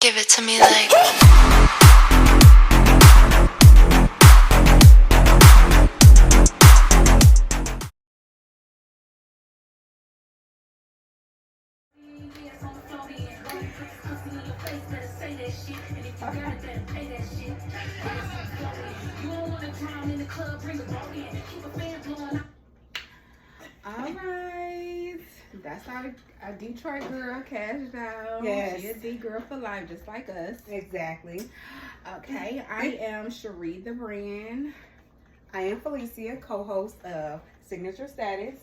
Give it to me like. Alright, that's our Detroit girl, Cash Down. Yes. She a D girl for life, just like us. Exactly. Okay, I am Cherie the Brand. I am Felicia, co-host of Signature Status.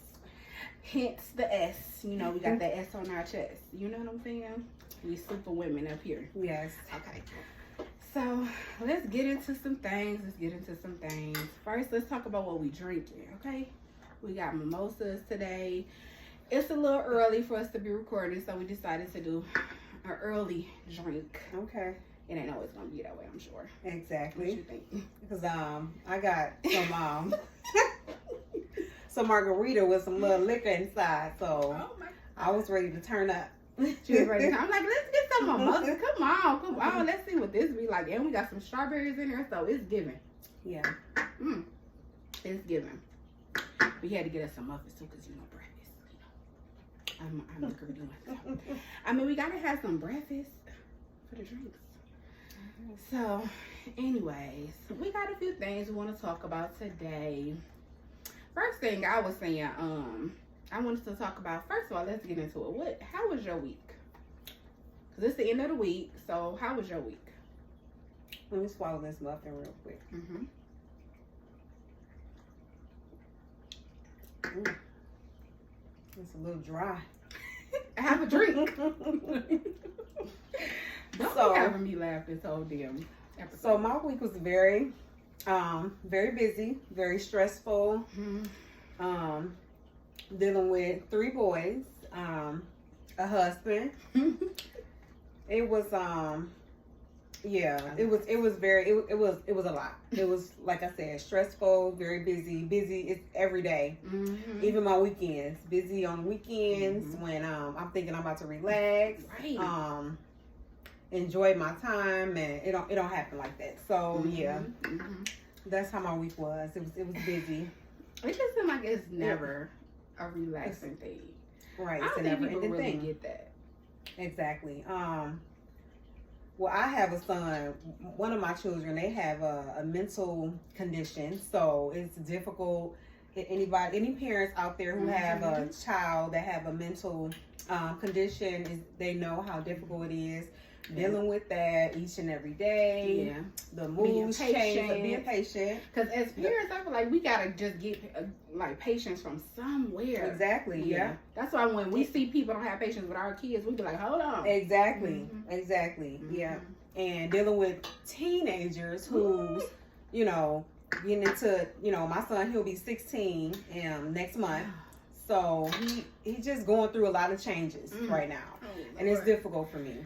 Hence the S. You know, we got the S on our chest. You know what I'm saying? We super women up here. Yes. Okay. So let's get into some things. First, let's talk about what we drinking, okay? We got mimosas today. It's a little early for us to be recording, so we decided to do an early drink. Okay. It ain't always gonna be that way, I'm sure. Exactly. What you think? Because I got some margarita with some little liquor inside, so I was ready to turn up. She was ready. I'm like, let's get some mimosas. Come on. Let's see what this be like. And we got some strawberries in there, so it's giving. Yeah. It's giving. We had to get us some muffins too, because breakfast. I'm a greedy one. I mean, we gotta have some breakfast for the drinks. So, anyways, we got a few things we want to talk about today. First thing I was saying, I wanted to talk about. First of all, let's get into it. How was your week? Cause it's the end of the week. So, how was your week? Let me swallow this muffin real quick. It's a little dry. Have a drink. Don't be having me laugh this whole damn episode. So my week was very busy, very stressful. Dealing with 3 boys, a husband. It was it was a lot. It was, like I said, stressful, very busy. It's every day. Even my weekends. Busy on weekends when I'm thinking I'm about to relax. Right. Enjoy my time, and it don't happen like that. So that's how my week was. It was busy. It just seems like it's never a relaxing thing. Right. I It's don't a think never people ending really thing. get that. Exactly. Well, I have a son. One of my children, they have a mental condition, so it's difficult. Any parents out there who have a child that have a mental condition, they know how difficult it is dealing with that each and every day. Yeah. The moods change, but being patient. Because as parents, I feel like we gotta just get like patience from somewhere. Exactly. Yeah. That's why when we see people don't have patience with our kids, we be like, hold on. Exactly. Yeah. And dealing with teenagers who's, getting into, my son, he'll be 16 next month. So he's just going through a lot of changes right now. And it's difficult for me.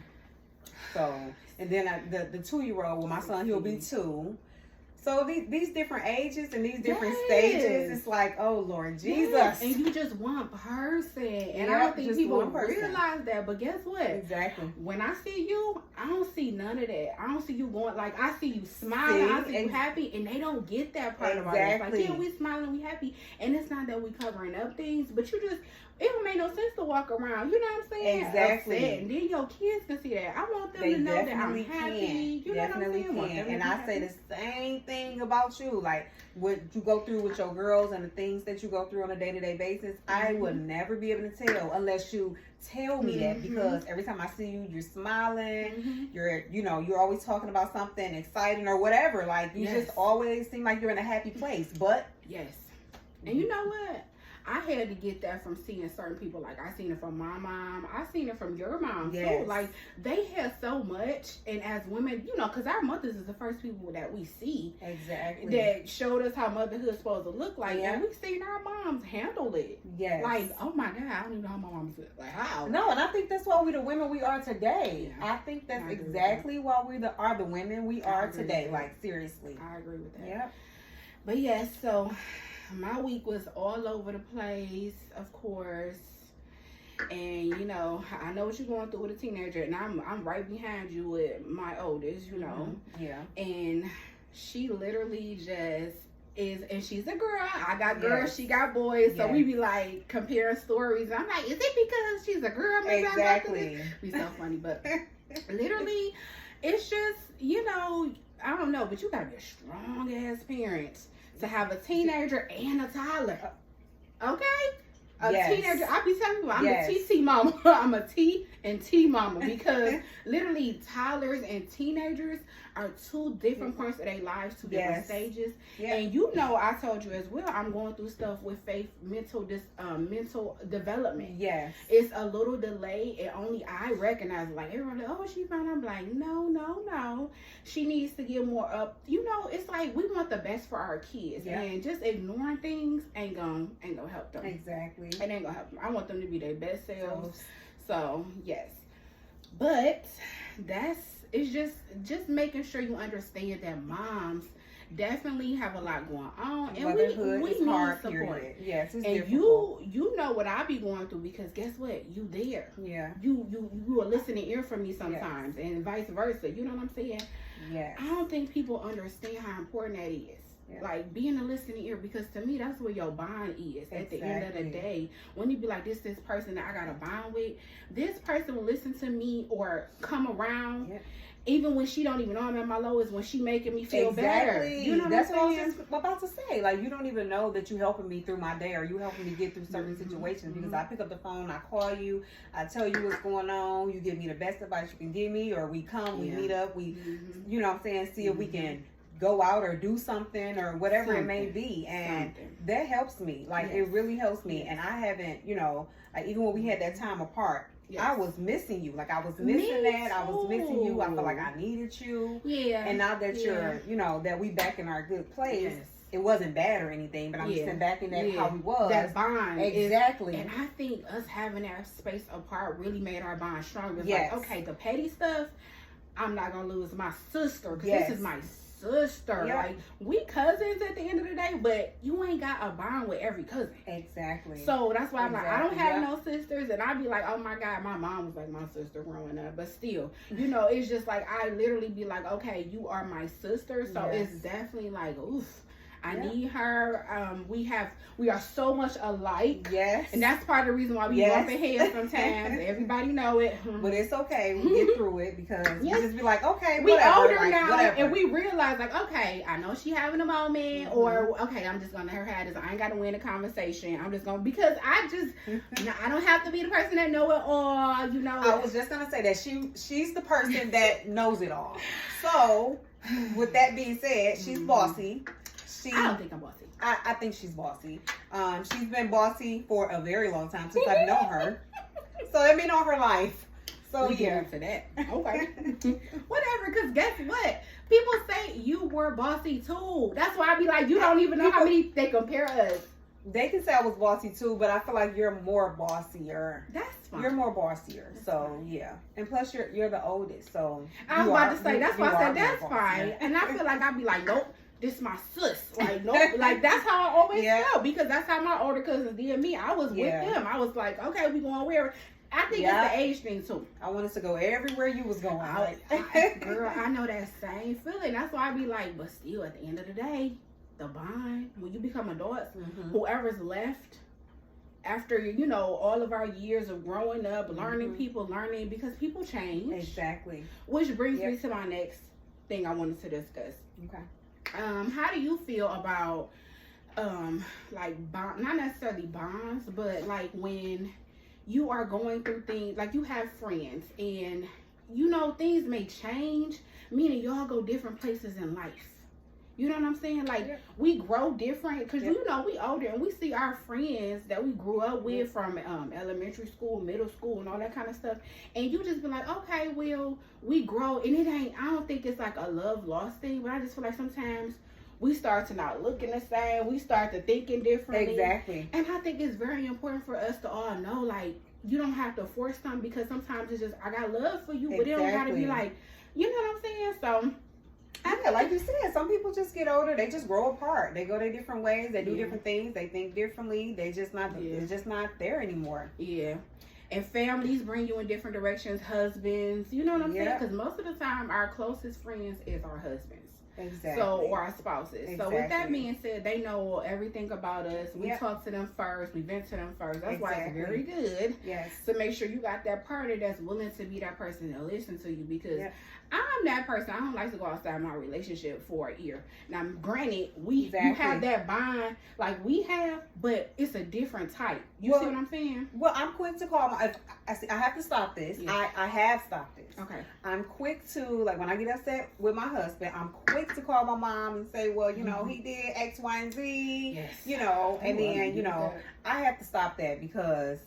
So, and then the 2-year-old, well, my son, he'll be 2. So these different ages and these different stages, it's like, oh Lord Jesus. Yes. And you just one person. And I don't think people realize that. But guess what? Exactly. When I see you, I don't see none of that. I don't see you going, like, I see you smiling, I see you happy, and they don't get that part about it. It's like, yeah, we smiling, we happy. And it's not that we covering up things, but it don't make no sense to walk around, you know what I'm saying? Exactly. Upset. And then your kids can see that. I want them to know that I'm happy. You know what I'm saying? And I say the same thing about you. Like, what you go through with your girls and the things that you go through on a day-to-day basis, I would never be able to tell unless you tell me that, because every time I see you, you're smiling, you're always talking about something exciting or whatever. Like, you just always seem like you're in a happy place. But yes. And you know what? I had to get that from seeing certain people. Like, I seen it from my mom. I seen it from your mom, too. Like, they have so much. And as women, because our mothers is the first people that we see. Exactly. That showed us how motherhood is supposed to look like. And we've seen our moms handle it. Yes. Like, oh, my God, I don't even know how my mom's like, how? No, and I think that's why we're the women we are today. Yeah. I think that's exactly why we are the women we are today. Like, seriously. I agree with that. Yep. But, yes, so my week was all over the place, of course. And you know, I know what you're going through with a teenager, and I'm right behind you with my oldest, you know. Yeah. And she literally just is, and she's a girl. I got girls, she got boys. So we be like comparing stories. I'm like, is it because she's a girl? Maybe exactly. Be so funny, but literally, it's just, you know, I don't know, but you gotta be a strong ass parent to have a teenager and a toddler. Okay? A teenager, I be telling you, I'm a TT mama. I'm a T and T mama, because literally toddlers and teenagers are two different points of their lives, two different stages. And you know, I told you as well, I'm going through stuff with Faith, mental development. It's a little delay, and only I recognize, like, everyone like, oh, she fine. I'm like, no. She needs to get more up. You know, it's like we want the best for our kids, and just ignoring things ain't gonna help them. Exactly. It ain't gonna help them. I want them to be their best selves. So yes, but it's just making sure you understand that moms definitely have a lot going on, and we need hard, support. Period. Yes, it's and difficult. you know what I be going through, because guess what? You there. Yeah. You are listening ear for me sometimes, and vice versa. You know what I'm saying? Yes. I don't think people understand how important that is. Like being a listening ear, because to me that's where your bond is. At the end of the day, when you be like, this person that I got a bond with, this person will listen to me or come around even when she don't even know I'm at my lowest, when she making me feel better. You know that's what I'm what I was about to say. Like, you don't even know that you helping me through my day, or you helping me get through certain situations, because I pick up the phone, I call you, I tell you what's going on, you give me the best advice you can give me, or we come, we meet up, we you know what I'm saying, see if we can go out or do something or whatever it may be, and that helps me. Like it really helps me. And I haven't, you know, like even when we had that time apart, I was missing you. Like I was missing that. I was missing you. I felt like I needed you. And now that you're, you know, that we back in our good place, it wasn't bad or anything, but I'm just back in that how we was. That bond. Exactly. And I think us having that space apart really made our bond stronger. It's like, okay, the petty stuff, I'm not gonna lose my sister, because this is my sister. Like, we cousins at the end of the day, but you ain't got a bond with every cousin. Exactly. So that's why I'm like, I don't have no sisters, and I'd be like, oh my God, my mom was like my sister growing up, but still, you know, it's just like, I literally be like, okay, you are my sister. So it's definitely like, oof, I need her. We are so much alike. And that's part of the reason why we bump heads sometimes. Everybody know it. But it's okay. We get through it, because we just be like, okay, we whatever, older like, now, whatever. and we realize, like, okay, I know she having a moment, or okay, I'm just gonna let her have this. I ain't gotta win a conversation. I'm just gonna, because I don't have to be the person that know it all. You know, I was just gonna say that she's the person that knows it all. So, with that being said, she's bossy. I don't think I'm bossy. I think she's bossy. She's been bossy for a very long time, since I've known her. So let me know her life. So we get into that. Okay. Whatever, because guess what? People say you were bossy too. That's why I be like, you don't even know how many they compare us. They can say I was bossy too, but I feel like you're more bossier. That's fine. You're more bossier. So yeah. And plus you're the oldest. So I was about to say, that's why I said that's fine. And I feel like I'd be like, nope, this my sis. Like, nope. Like, that's how I always felt, because that's how my older cousins did me. I was with them. I was like, okay, we going where? I think it's the age thing too. I want us to go everywhere you was going. Girl, I know that same feeling. That's why I be like, but still, at the end of the day, the bond, when you become adults, whoever's left after, you know, all of our years of growing up, learning, because people change. Exactly. Which brings me to my next thing I wanted to discuss. Okay. How do you feel about like not necessarily bonds, but like when you are going through things, like you have friends and you know things may change, meaning y'all go different places in life. You know what I'm saying? Like we grow different, because you know we older and we see our friends that we grew up with from elementary school, middle school, and all that kind of stuff. And you just be like, okay, well, we grow, and it ain't. I don't think it's like a love lost thing, but I just feel like sometimes we start to not looking the same. We start to thinking differently. Exactly. And I think it's very important for us to all know, like, you don't have to force something, because sometimes it's just, I got love for you, but it don't gotta be like, you know what I'm saying? So. Yeah, like you said, some people just get older. They just grow apart. They go their different ways. They do different things. They think differently. They just not. It's just not there anymore. Yeah, And families bring you in different directions. Husbands, you know what I'm saying? Yep. Because most of the time, our closest friends is our husbands. Exactly. So, or our spouses. So, with that Exactly. being said, they know everything about us. We Yep. talk to them first. We vent to them first. That's why it's Exactly. very good Yes. to make sure you got that partner that's willing to be that person to listen to you. Because Yep. I'm that person. I don't like to go outside my relationship for a year. Now, granted, you Exactly. have that bond like we have, but it's a different type. You Well, see what I'm saying? Well, I'm quick to call my. I have to stop this. Yeah. I have stopped this. Okay. I'm quick to, like, when I get upset with my husband, I'm quick to call my mom and say, well, you know, he did X, Y, and Z. Yes. You know, and then, you know, that. I have to stop that because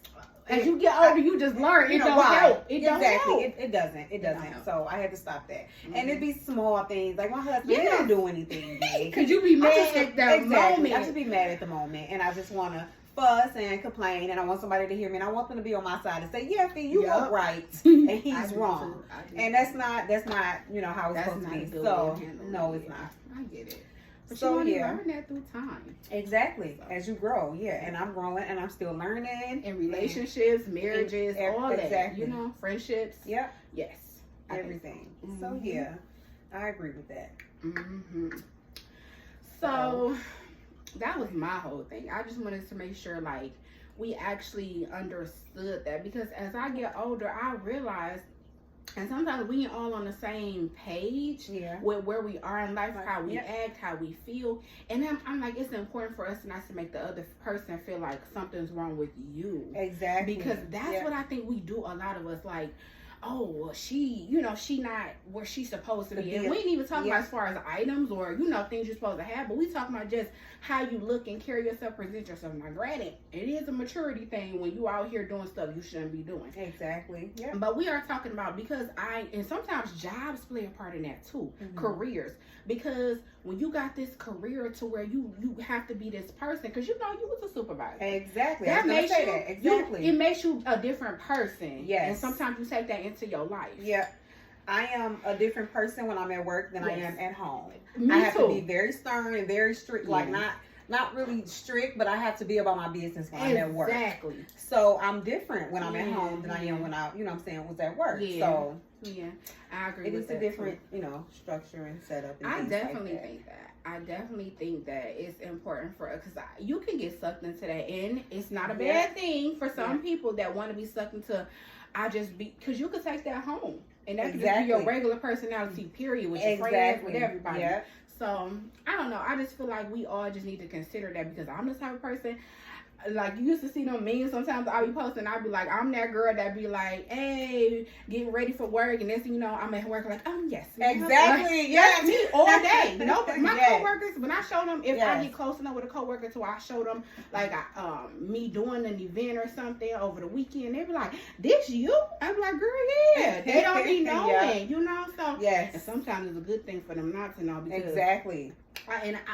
As you get older, you just learn. It you know don't why? help. It don't Exactly. help. It doesn't. It don't doesn't. help. So I had to stop that. Mhm. And it'd be small things. Like my husband, he Yes. don't do anything big. Because you be I mad just- at that exactly. moment. I just be mad at the moment. And I just want to fuss and complain. And I want somebody to hear me. And I want them to be on my side and say, yeah, Fee, you Yep. were right. And I he's do wrong. too. I do And too. that's not, you know, how it's That's supposed not to a be. good So, way to handle no, it. it's not. I get it. But So, you only yeah. learn that through time. Exactly. So. As you grow. Yeah. And I'm growing and I'm still learning. In relationships, marriages, all exactly. that. You know, friendships. Yep. Yes. I think Everything. so. So, Mhm. yeah. I agree with that. Mm-hmm. So that was my whole thing. I just wanted to make sure, like, we actually understood that, because as I get older, I realize, and sometimes we ain't all on the same page Yeah. with where we are in life, how we Yep. act, how we feel. And I'm like, it's important for us not to make the other person feel like something's wrong with you. Exactly. Because that's Yeah. what I think we do, a lot of us, like, oh, well, she, you know, she not where she's supposed to be. And we ain't even talking about as far as items or, you know, things you're supposed to have, but we talking about just how you look and carry yourself, present yourself. Now, granted, it is a maturity thing when you out here doing stuff you shouldn't be doing. Exactly. Yeah. But we are talking about, because and sometimes jobs play a part in that too. Mhm. Careers. Because when you got this career to where you have to be this person, because you know you was a supervisor. Exactly. That I was gonna makes say you, that. Exactly. it makes you a different person. Yes. And sometimes you take that into your life. Yeah. I am a different person when I'm at work than I Yes. am at home. Me I have too. to be very stern and very strict. Like Yeah. not really strict, but I have to be about my business when I'm at work. Exactly. So I'm different when I'm at Yeah, home than I yeah. am when I, you know what I'm saying, was at work. Yeah. So Yeah, I agree it with is that a different, too. you know, structure and setup. And I things definitely like that. think that. I definitely think that it's important for us, because you can get sucked into that, and it's not a bad Yeah. thing for some Yeah. people that want to be sucked into. Because you could take that home, and that could just be Exactly. your regular personality. Period, with your friends, with everybody. Yeah. So I don't know. I just feel like we all just need to consider that, because I'm the type of person. Like, you used to see them memes sometimes I'll be posting, I'll be like, I'm that girl that be like, hey, getting ready for work, and next thing you know, I'm at work like, yes. Exactly. Like, Yes. that's me all day. No, my Yes. coworkers, when I show them, if I Yes. get close enough with a coworker to where I show them, like, me doing an event or something over the weekend, they be like, this you? I'm like, girl, yeah. They don't be knowing, Yeah. you know? So, and Yes. sometimes it's a good thing for them not to know, because Exactly.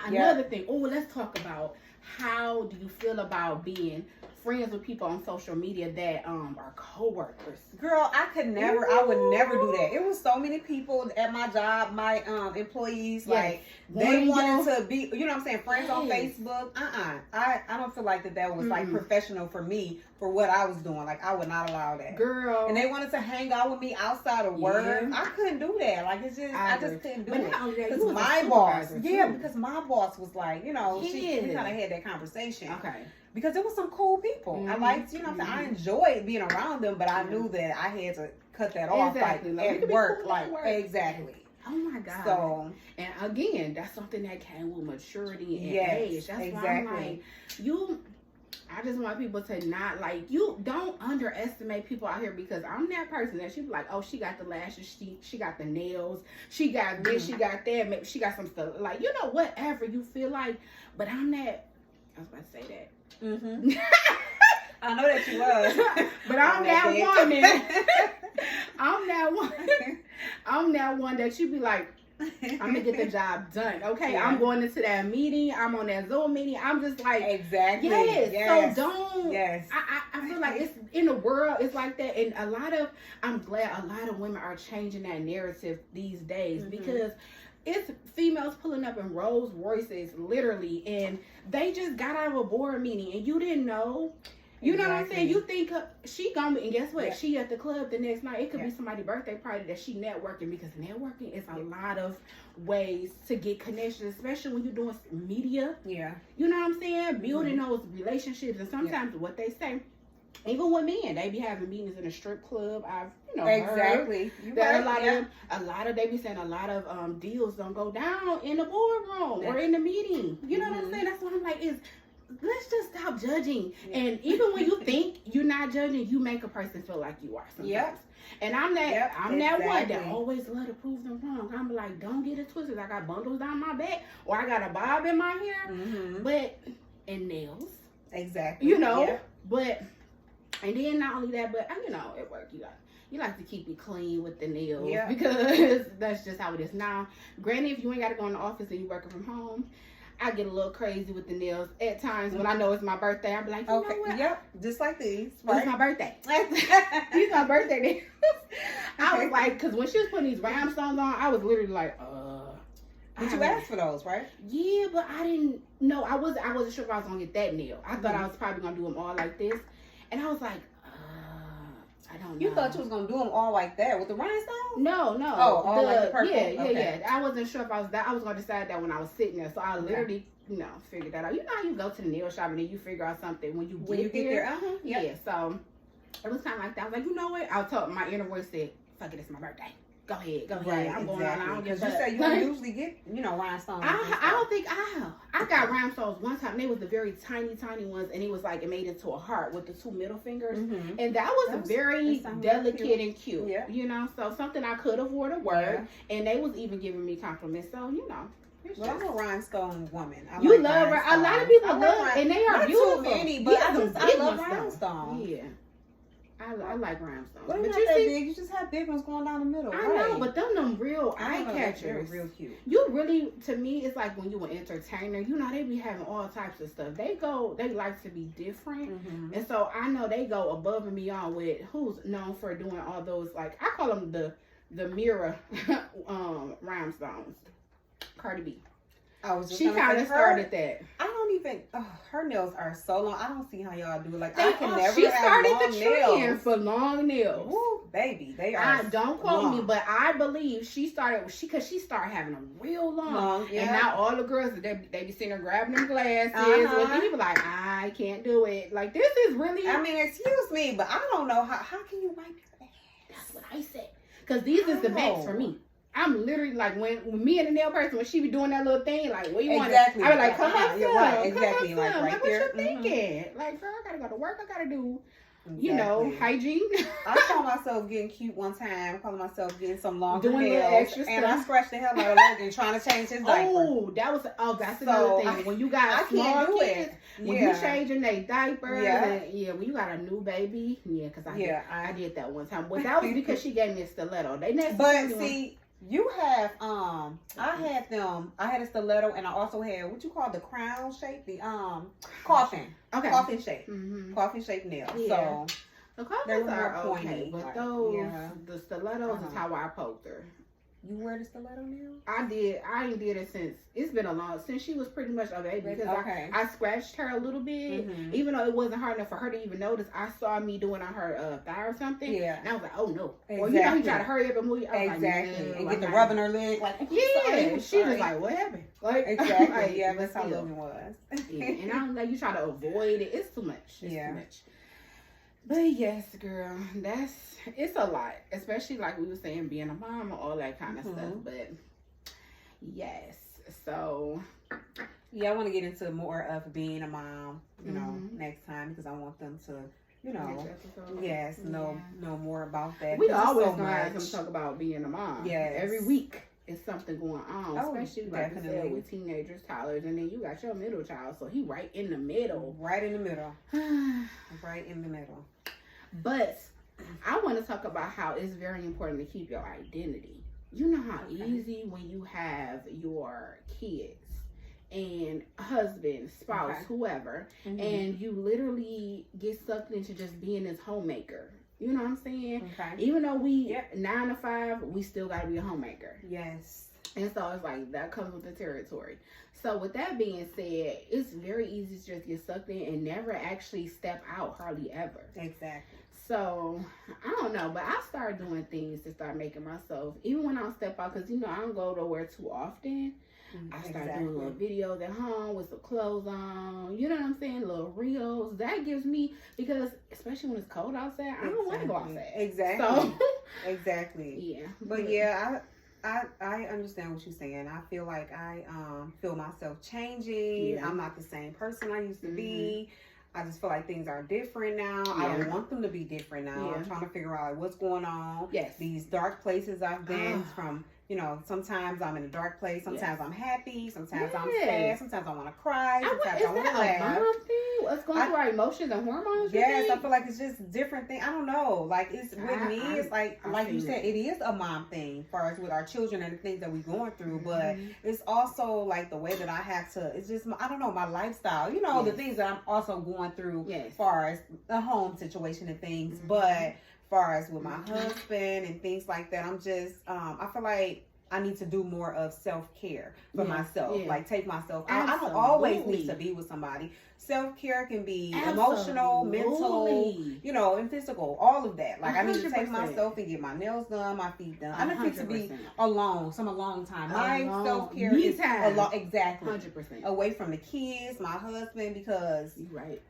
another thing. Oh, let's talk about, how do you feel about being friends with people on social media that are coworkers? Girl, I would never do that. It was so many people at my job, my employees, Yes. like, they wanted to be, you know what I'm saying, friends on Yes. Facebook. I don't feel like that was like professional for me, for what I was doing. Like, I would not allow that. Girl. And they wanted to hang out with me outside of work. Yeah. I couldn't do that. Like, it's just, I just couldn't do But it. not only that, Because you was a my boss, supervisor, yeah, too. because my boss was like, you know, we Yeah. kind of had that conversation. Okay. Because there was some cool people. I liked, you know what I'm saying, I enjoyed being around them, but I knew that I had to cut that off, Exactly. like, Like, we at could be work. cool Like, at work. exactly. Oh my God. So, and again, that's something that came with maturity and Yes, age. That's why I'm like, I just want people to not, like, you don't underestimate people out here, because I'm that person that she be like, oh, she got the lashes, she got the nails, she got this, she got that, maybe she got some stuff, like, you know, whatever you feel like. But I'm that, I was about to say that. I know that you was. But I'm that bitch. woman. I'm that one that you be like, I'm gonna get the job done. Okay, Yeah. I'm going into that meeting. I'm on that Zoom meeting. I'm just like, Exactly. yes. So don't. Yes. I feel like it's in the world. It's like that, and I'm glad a lot of women are changing that narrative these days, because it's females pulling up in Rolls Royces, literally, and they just got out of a board meeting, and you didn't know. You know what I'm saying? Exactly. You think she gonna, and guess what? Yeah. She at the club the next night. It could Yeah. be somebody's birthday party that she networking, because networking is a lot of ways to get connections, especially when you're doing media. Yeah. You know what I'm saying? Building those relationships, and sometimes what they say, even with men, they be having meetings in a strip club. I've heard Exactly. that a lot of they be saying a lot of deals don't go down in the boardroom or in the meeting. You know what I'm saying? That's what I'm like is. Let's just stop judging. Yeah. And even when you think you're not judging, you make a person feel like you are sometimes. Yep. And I'm that Yep, that one that exactly. always love to prove them wrong. I'm like, don't get it twisted. I got bundles down my back, or I got a bob in my hair, but and nails. Exactly. Yeah. But and then not only that, but at work you like to keep it clean with the nails, because that's just how it is now. Granted, if you ain't got to go in the office and you working from home, I get a little crazy with the nails at times when I know it's my birthday. I'm like, you know what? Yep, just like these. Right? It's my birthday. These my birthday nails. I was like, because when she was putting these rhinestones on, I was literally like, But you asked for those, right? Yeah, but I didn't know. I wasn't sure if I was gonna get that nail. I thought I was probably gonna do them all like this, and I was like, I don't know. You thought you was gonna do them all like that with the rhinestones? No. Oh, all like the purple? Yeah. I wasn't sure if I was gonna decide that when I was sitting there. So I literally, figured that out. You know how you go to the nail shop and then you figure out something when you get there. Yeah. So it was kind of like that. I was like, you know what? I told my inner voice said, "Fuck it, it's my birthday. Go ahead. Right, I'm going on. I don't give a fuck. You said you don't usually get, rhinestones. I don't think I got rhinestones one time. They was the very tiny ones, and it was like it made into a heart with the two middle fingers, and that was very delicate and cute. Yeah. So something I could have worn to work, and they was even giving me compliments. So Well, I'm a rhinestone woman. I you like love her. A lot of rhinestones. people I love, and they are not beautiful. Too many, but I love rhinestones. rhinestones. Yeah. I like rhinestones. But But not you that see, big. You just have big ones going down the middle. I know, but them real eye They're catchers. real cute. You really, to me, it's like when you an entertainer, they be having all types of stuff. They like to be different. And so I know they go above and beyond with who's known for doing all those, like, I call them the mirror rhinestones. Cardi B. She kind of started that. I don't even. Her nails are so long. I don't see how y'all do it. Like I can never. She have started long the nails. trend for long nails. Woo, baby, they are. Don't quote long. me, but I believe she started because she started having them real long. And now all the girls they be seeing her grabbing them glasses. And people like, I can't do it. Like this is really. I mean, excuse me, but I don't know how can you wipe your ass? That's what I said. Because these is the max for me. I'm literally like when me and the nail person, when she be doing that little thing, like, what you want? Exactly. I be like, come on, you're right. Exactly. Like right like, there. What you thinking? Like, girl, I gotta go to work. I gotta do, Exactly. hygiene. I saw myself getting cute one time. Calling myself getting some longer Doing nails, extra and stuff. I scratched the hell out of Logan trying to change his diaper. That's another thing. When you got small kids, when you changing their diapers, when you got a new baby, because I did that one time. But that was because she gave me a stiletto. But see. You have I had a stiletto, and I also had what you call the crown shape, the coffin shape, coffin shape nails. So the coffins are okay, but the stilettos is how I poked her. You wear the stiletto nails? I ain't did it since she was pretty much a baby, because I scratched her a little bit, even though it wasn't hard enough for her to even notice. I saw me doing on her thigh or something, and I was like, oh no. Or he tried to hurry up and move. Exactly. And get the rubbing her leg, like, she was like, what happened? Like, exactly. That's how Logan was. And I'm like, you try to avoid it. It's too much. It's too much. But yes, girl, it's a lot, especially like we were saying, being a mom and all that kind of stuff. But yes, so I want to get into more of being a mom, next time, because I want them to, know more about that. We always gonna have them talk about being a mom. Yes, every week. It's something going on, especially like you said, with teenagers, toddlers, and then you got your middle child, so he right in the middle. Right in the middle. Right in the middle. But I want to talk about how it's very important to keep your identity. You know how easy when you have your kids and husband, spouse, whoever, and you literally get sucked into just being this homemaker. You know what I'm saying? Even though we 9 to 5, we still gotta be a homemaker. Yes. And so it's like that comes with the territory. So with that being said, it's very easy to just get sucked in and never actually step out, hardly ever. Exactly. So I don't know, but I started doing things to start making myself, even when I step out, because I don't go nowhere too often. I started doing little videos at home with some clothes on, you know what I'm saying? Little reels. That gives me, because especially when it's cold outside, I don't want to go outside. Exactly. So exactly. Yeah. But yeah, I understand what you're saying. I feel like I feel myself changing. Yeah. I'm not the same person I used to be. I just feel like things are different now. Yeah. I don't want them to be different now. Yeah. I'm trying to figure out like what's going on. Yes. These dark places I've been from. Sometimes I'm in a dark place. Sometimes I'm happy. Sometimes I'm sad. Sometimes I want to cry. Sometimes I want to laugh. What's going through our emotions and hormones? Yes, I feel like it's just different thing. I don't know. Like it's with me. It's like you said, it is a mom thing, as far as with our children and the things that we're going through. But it's also like the way that I have to. It's just I don't know, my lifestyle. The things that I'm also going through as far as the home situation and things. But far as with my husband and things like that, I'm just I feel like I need to do more of self-care for myself. Like take myself out. I don't always need to be with somebody. Self-care can be emotional, mental, and physical, all of that. Like 100%. I need to take myself and get my nails done, my feet done. I need to be alone, alone time. My self-care is exactly 100% away from the kids, my husband, because you're right.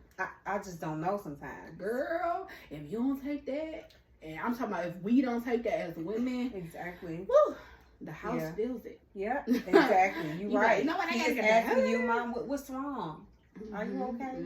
I just don't know sometimes. Girl, if you don't take that, and I'm talking about if we don't take that as women. Exactly. Woo, the house feels it. Yeah, exactly. You're right. You know what? I He's asking you, Mom, what's wrong? Are you okay?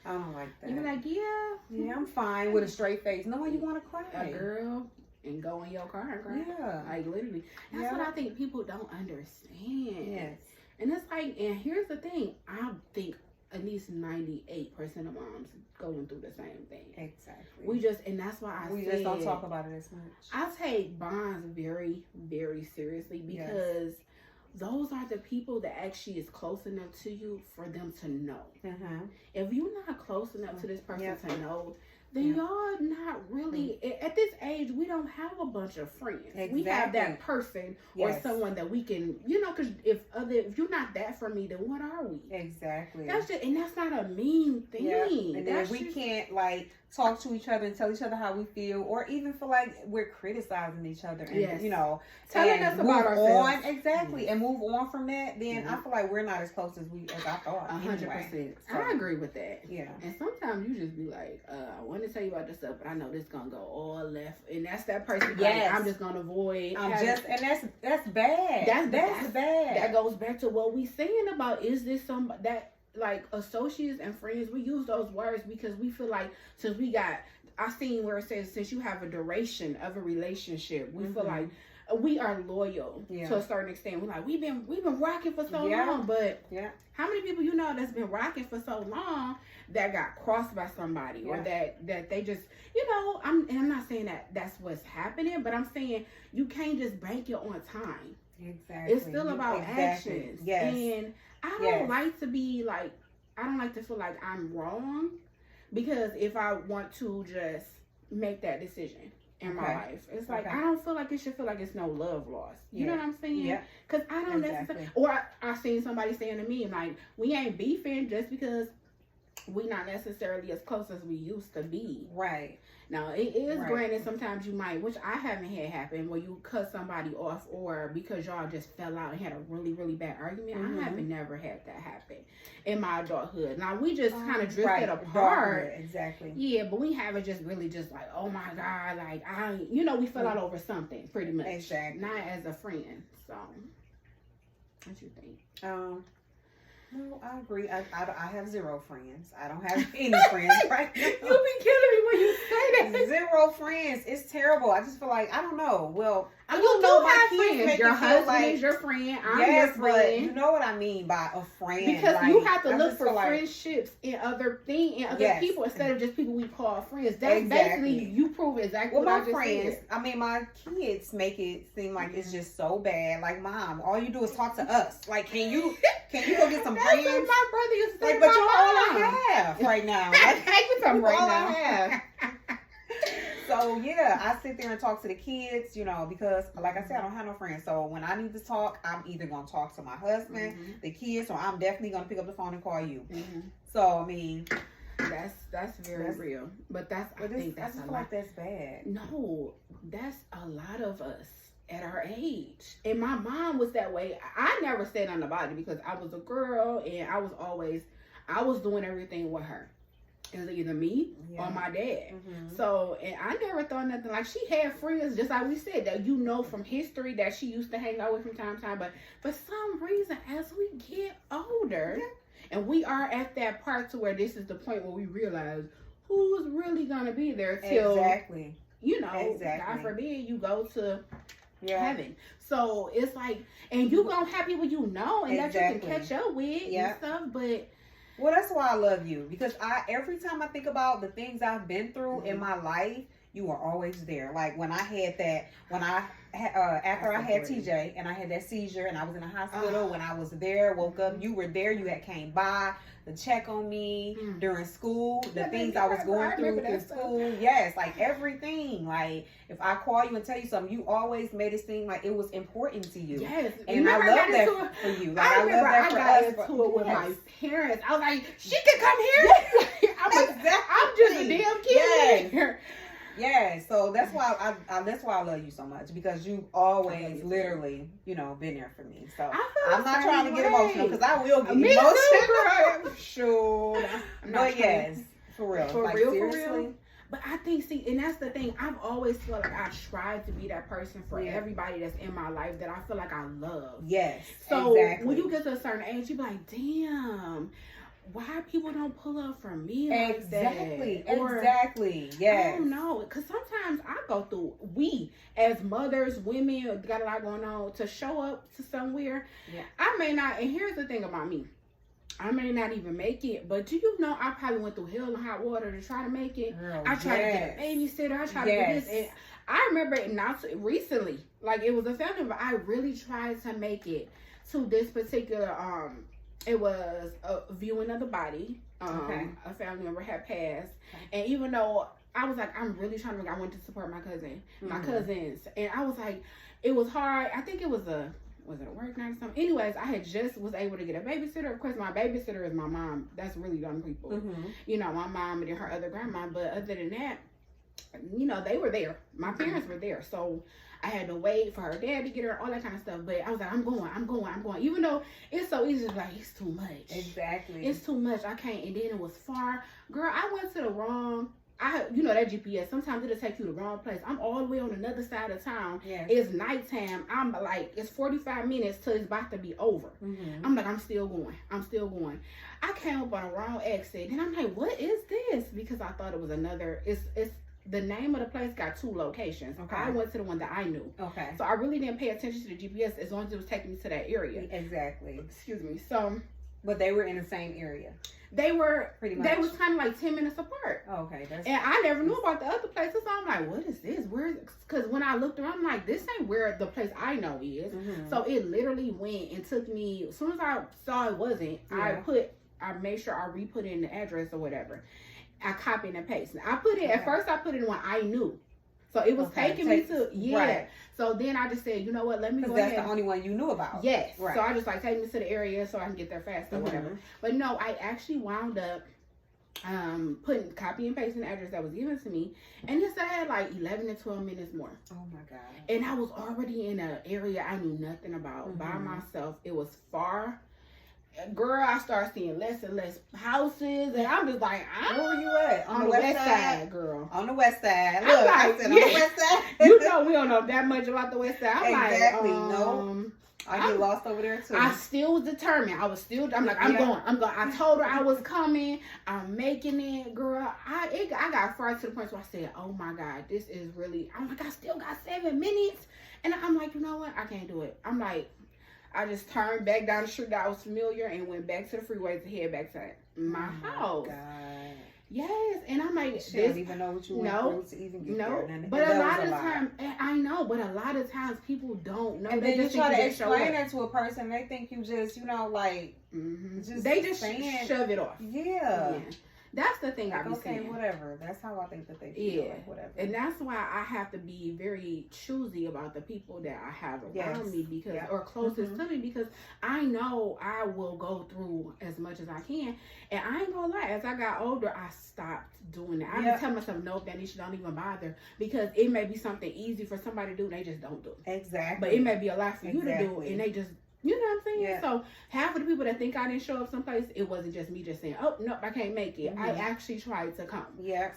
I don't like that. You be like, yeah, I'm fine with a straight face. No, you want to cry, girl, and go in your car and cry. Yeah, like literally. That's what I think people don't understand. Yes, and it's like, and here's the thing. I think at least 98% of moms going through the same thing. Exactly. And that's why we just don't talk about it as much. I take bonds very, very seriously, because those are the people that actually is close enough to you for them to know. If you're not close enough to this person to know, then y'all not really, at this age, we don't have a bunch of friends. Exactly. We have that person or someone that we can, because if you're not that for me, then what are we? Exactly. That's not a mean thing. Yeah. And then we can't talk to each other and tell each other how we feel, or even feel like we're criticizing each other and telling us about ourselves. Exactly. And move on from that, then I feel like we're not as close as I thought. 100%. So, I agree with that. Yeah. And sometimes you just be like, I want to tell you about this stuff, but I know this gonna go all left, and that's that person. I'm just gonna avoid. And that's bad. That's bad. That goes back to what we saying about, is this somebody that, like, associates and friends, we use those words because we feel like, since we got, I seen where it says, since you have a duration of a relationship, we feel like we are loyal to a certain extent. We're like, we've been rocking for so long, but how many people that's been rocking for so long that got crossed by somebody, or that they just, I'm not saying that that's what's happening, but I'm saying you can't just bank it on time. Exactly. It's still about actions. Yes. And I don't like to be like, I don't like to feel like I'm wrong, because if I want to just make that decision in my life, it's like, I don't feel like it should feel like it's no love lost. You know what I'm saying? Yeah. Because I don't necessarily, or I seen somebody saying to me, like, we ain't beefing just because we not necessarily as close as we used to be. Right. Now, it is granted, sometimes you might, which I haven't had happen, where you cut somebody off, or because y'all just fell out and had a really, really bad argument. I haven't never had that happen in my adulthood. Now, we just kind of drifted apart. Exactly. Yeah, but we haven't just really just like, oh my God, like, we fell out over something, pretty much. Exactly. Not as a friend. So, what you think? No, I agree. I have zero friends. I don't have any friends right now. You be killing me when you say that. Zero friends. It's terrible. I just feel like, I don't know. Well, I you don't do know. have My kids friends. make Your it feel husband like, is your friend. I'm yes, your friend. But you know what I mean by a friend. Because like, you have to I look for like, friendships in other people instead of just people we call friends. That's exactly. basically, you prove exactly what I just friends, said. I mean, my kids make it seem like it's just so bad. Like, Mom, all you do is talk to us. Like, can you go get some friends? That's what my brother used to say. Like, but you're all I have right now. Like, I you're right all now. I have. So yeah, I sit there and talk to the kids, you know, because like I said, I don't have no friends. So when I need to talk, I'm either gonna talk to my husband, the kids, or I'm definitely gonna pick up the phone and call you. So I mean, that's very real. But I think that's I just a feel lot. like that's bad. No, that's a lot of us at our age. And my mom was that way. I never stayed on the body because I was a girl and I was doing everything with her. It was either me or my dad. So, and I never thought nothing. Like, she had friends, just like we said, that you know from history that she used to hang out with from time to time. But for some reason, as we get older, and we are at that part to where this is the point where we realize who's really going to be there till, you know, God forbid, you go to heaven. So, it's like, and you going to have people you know and that you can catch up with and stuff, but... Well, that's why I love you, because every time I think about the things I've been through in my life, you are always there. Like when I had that, after I had TJ and I had that seizure and I was in the hospital, when I was there, woke up, you were there, you had came by to check on me during school, the things I was going through school. Yes, like everything. Like if I call you and tell you something, you always made it seem like it was important to you. Yes. And I love that for you. Like, I remember I got into it with my parents. I was like, she can come here. I'm just a damn kid. Yeah, so that's why I love you so much, because you've always literally, you know, been there for me. So I'm not trying to get emotional, because I will get emotional. Sure. But yes, for real. For real. But I think, see, and that's the thing. I've always felt like I tried to be that person for everybody that's in my life that I feel like I love. Yes. So when you get to a certain age, you be like, damn, why people don't pull up for me like that? Or, yes. I don't know, because sometimes I go through, we as mothers, women, got a lot going on, to show up to somewhere. I may not, and here's the thing about me, I may not even make it, but do you know I probably went through hell and hot water to try to make it. I tried to get a babysitter, I tried to get this, and I remember it not recently, like it was a family, but I really tried to make it to this particular it was a viewing of the body. A family member had passed. And even though I was like, I'm really trying to I went to support my cousins. And I was like, it was hard. I think it was it a work night or something? Anyways, I had just was able to get a babysitter. Of course, my babysitter is my mom. That's really young people. You know, my mom and then her other grandma. But other than that, you know, they were there. My parents were there. So I had to wait for her dad to get her, all that kind of stuff. But I was like, I'm going. Even though it's so easy to be like, it's too much. Exactly. It's too much. I can't. And then it was far. Girl, I went to the wrong, you know that GPS, sometimes it'll take you to the wrong place. I'm all the way on another side of town. It's nighttime. I'm like, it's 45 minutes till it's about to be over. I'm like, I'm still going. I came up on a wrong exit. And I'm like, what is this? Because I thought it was another, it's the name of the place got two locations. I went to the one that I knew. So I really didn't pay attention to the GPS as long as it was taking me to that area. Excuse me. So, but they were in the same area. They were pretty much. They was kind of like 10 minutes apart. And I never knew about the other places. So I'm like, what is this? Where? Because when I looked around, I'm like, this ain't where the place I know is. So it literally went and took me. As soon as I saw it wasn't, I made sure I re-put in the address or whatever. I copy and paste. I put it at first. I put it in one I knew, so it was taking me to So then I just said, you know what? Let me go ahead. That's the only one you knew about. Yes. So I just like take me to the area so I can get there fast or whatever. But no, I actually wound up putting copy and pasting the address that was given to me, and this I had like 11 to 12 minutes more. Oh my god! And I was already in an area I knew nothing about by myself. It was far. Girl, I started seeing less and less houses, and I'm just like, where were you at? On the west side, girl. On the west side. Look, like, I said on the west side. You know we don't know that much about the west side. I'm like, no. I get lost over there too. I still was determined. I'm like, I'm going. I told her I was coming. I'm making it, girl. I got far to the point where I said, oh my God, this is really, I'm like, I still got 7 minutes. And I'm like, you know what? I can't do it. I'm like, I just turned back down the street that I was familiar and went back to the freeway to head back to my house. God. Yes, and I'm like, she don't even know what you went through to even get there. But a lot of times, I know, but a lot of times people don't know. And then you try to explain that to a person, they think you just, you know, like, they just shove it off. Yeah. That's the thing like, I be okay, saying. whatever. That's how I think that they feel. Like, whatever. And that's why I have to be very choosy about the people that I have around me because or closest to me, because I know I will go through as much as I can. And I ain't gonna lie, as I got older, I stopped doing that. I be telling myself, no, that shit don't even bother, because it may be something easy for somebody to do, and they just don't do it. Exactly. But it may be a lot for you to do, and they just, you know what I'm saying? So half of the people that think I didn't show up someplace, it wasn't just me just saying, oh, nope, I can't make it. I actually tried to come.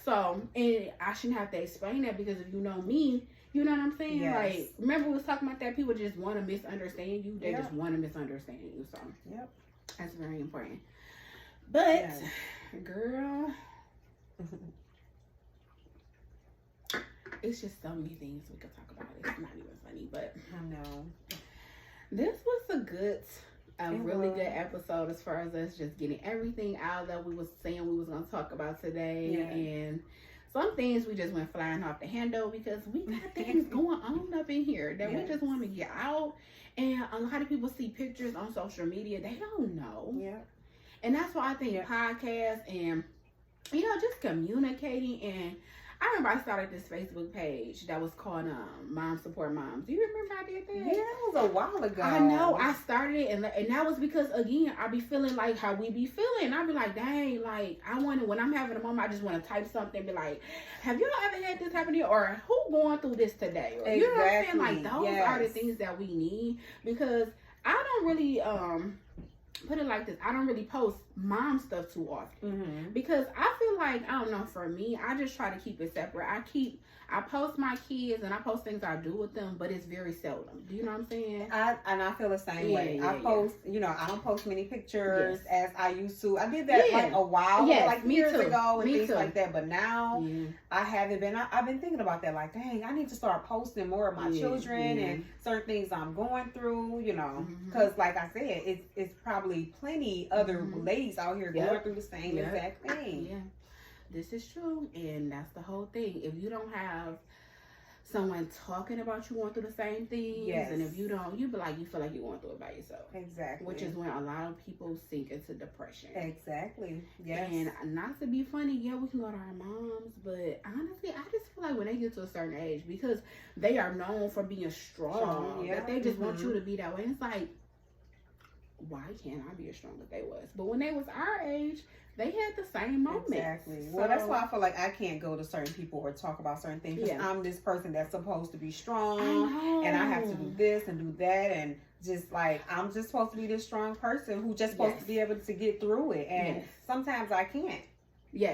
So, and I shouldn't have to explain that, because if you know me, you know what I'm saying? Like, remember we was talking about that? People just want to misunderstand you. They just want to misunderstand you. So, that's very important. But, girl, it's just so many things we could talk about. It's not even funny, but I know. This was a really good episode as far as us just getting everything out that we was saying we was going to talk about today. And some things we just went flying off the handle, because we got things going on up in here that we just want to get out. And a lot of people see pictures on social media. They don't know. And that's why I think podcasts and, you know, just communicating. And I remember I started this Facebook page that was called Mom Support Moms. Do you remember I did that? Yeah, that was a while ago. I know. I started it, and that was because, again, I be feeling like how we be feeling. I be like, dang, like, I want to, when I'm having a moment, I just want to type something and be like, have y'all ever had this happen to you? Or who going through this today? Or, you know what I'm saying? Like, those are the things that we need, because I don't really, put it like this, I don't really post mom stuff too often, because I feel like, I don't know, for me, I just try to keep it separate. I post my kids and I post things I do with them, but it's very seldom. Do you know what I'm saying? I feel the same way. I post, you know, I don't post many pictures as I used to. I did that like a while, like years ago and things like that. But now I haven't been. I've been thinking about that. Like, dang, I need to start posting more of my children and certain things I'm going through. You know, because like I said, it's probably plenty other ladies out here going through the same exact thing. This is true, and that's the whole thing. If you don't have someone talking about you going through the same things, and if you don't, you feel like you're going through it by yourself. Exactly. Which is when a lot of people sink into depression. Exactly. Yes. And not to be funny, we can go to our moms, but honestly, I just feel like when they get to a certain age, because they are known for being strong, that they just want you to be that way. And it's like, why can't I be as strong as they was? But when they was our age, they had the same moment. Exactly. Well, that's why I feel like I can't go to certain people or talk about certain things, because I'm this person that's supposed to be strong, and I have to do this and do that, and just like, I'm just supposed to be this strong person who just supposed to be able to get through it, and sometimes I can't.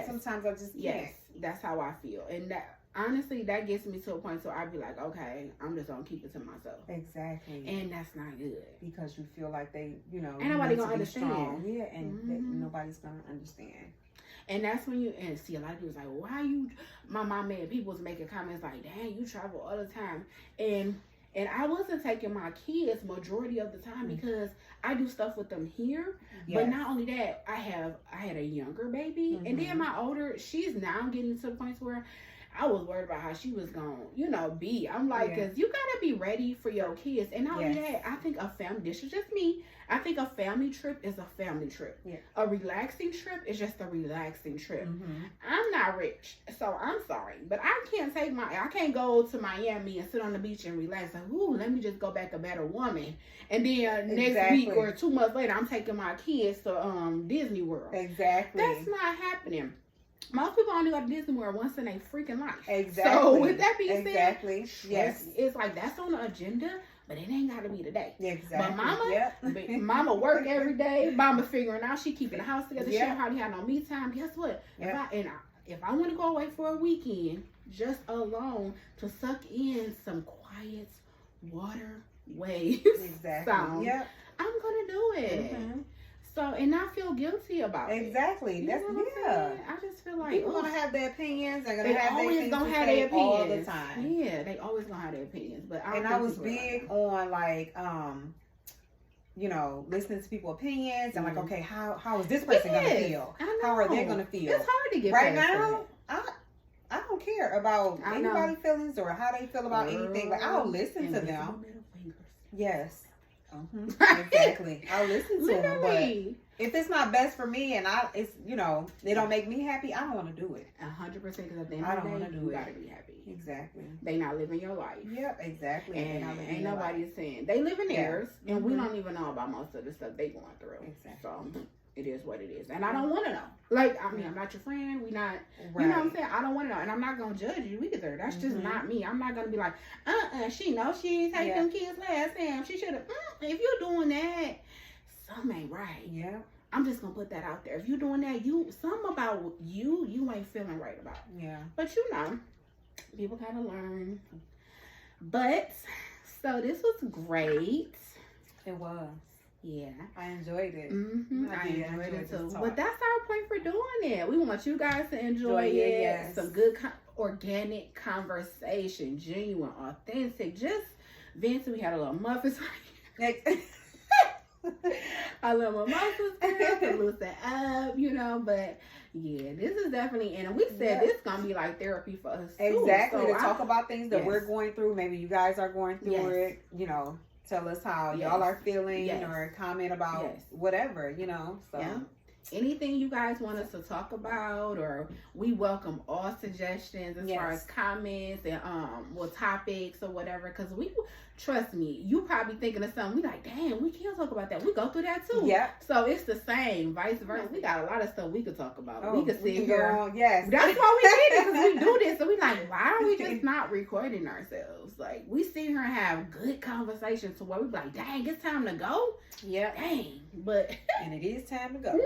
Sometimes I just can't. That's how I feel, and that, honestly, that gets me to a point, so I'd be like, okay, I'm just gonna keep it to myself. Exactly. And that's not good, because you feel like they, you know, ain't nobody gonna understand. And nobody's gonna understand. And that's when you, and see, a lot of people was like, why you, my mom made, people was making comments like, dang, you travel all the time. And I wasn't taking my kids majority of the time, because I do stuff with them here. But not only that, I had a younger baby, and then my older, she's now getting to the point where I was worried about how she was going to, be. I'm like, because you got to be ready for your kids. And not only that, I think this is just me, I think a family trip is a family trip. A relaxing trip is just a relaxing trip. I'm not rich, so I'm sorry, but I can't go to Miami and sit on the beach and relax. Like, ooh, let me just go back a better woman. And then next week or 2 months later, I'm taking my kids to Disney World. Exactly. That's not happening. Most people only go to Disney World once in their freaking life. Exactly. So with that being said, yes, it's like, that's on the agenda, but it ain't got to be today. Exactly. But mama work every day. Mama figuring out, she keeping the house together. She don't hardly have no me time. Guess what? If I want to go away for a weekend, just alone, to suck in some quiet water waves sound, I'm gonna do it. So, and not feel guilty about it. Exactly. That's I just feel like people gonna have their opinions. They're gonna have always their things gonna to have say their opinions all the time. Yeah, they always gonna have their opinions. But I was big on like listening to people's opinions and like, okay, how is this person gonna feel? How are they gonna feel? It's hard to get right now. I don't care about anybody's feelings or how they feel about anything. Like, I'll listen to them. Yes. Exactly. I'll listen to them, but Literally. if it's not best for me and it's they don't make me happy, I don't want to do it. 100%, because at the end I of the don't day, want to do you it. gotta be happy. Exactly. They not living your life. Yep, exactly. And They're not living ain't your nobody life. saying they live in theirs, and we Mhm. don't even know about most of the stuff they going through. Exactly. So it is what it is, and I don't want to know. Like, I mean, I'm not your friend. We not, Right. you know what I'm saying? I don't want to know, and I'm not gonna judge you either. That's just Mhm. not me. I'm not gonna be like, she knows she ain't take Yeah. them kids last time. She should have. If you're doing that, something ain't right. Yeah. I'm just gonna put that out there. If you're doing that, something about you ain't feeling right about. Yeah. But people gotta learn. But so this was great. It was. Yeah. I enjoyed it. I did. enjoyed it this too. talk. But that's our point for doing it. We want you guys to enjoy it. Yes. Some good organic conversation, genuine, authentic. Just Vince, we had a little muffins. I love my muscles to loosen up, but yeah, this is definitely, and we said this gonna be like therapy for us too. Exactly. So to talk about things that we're Yes. going through. Maybe you guys are going through Yes. it. Tell us how Yes. y'all are feeling Yes. or comment about Yes. whatever, So Yeah. Anything you guys want us to talk about, or we welcome all suggestions as far as comments and topics or whatever, because trust me, you probably thinking of something, we like, damn, we can't talk about that. We go through that too. Yeah. So it's the same, vice versa. We got a lot of stuff we could talk about. We could sit can here. go on. Yes. That's why we did it, because we do this. So we like, why are we just not recording ourselves? Like, we sit here and have good conversations to where we be like, dang, it's time to go. Yeah. Dang. But And it is time to go.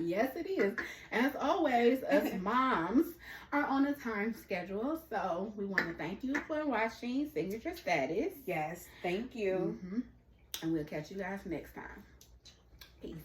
yes, it is. As always, us moms are on a time schedule, so we want to thank you for watching Signature Status. Yes. Thank you. And we'll catch you guys next time. Peace.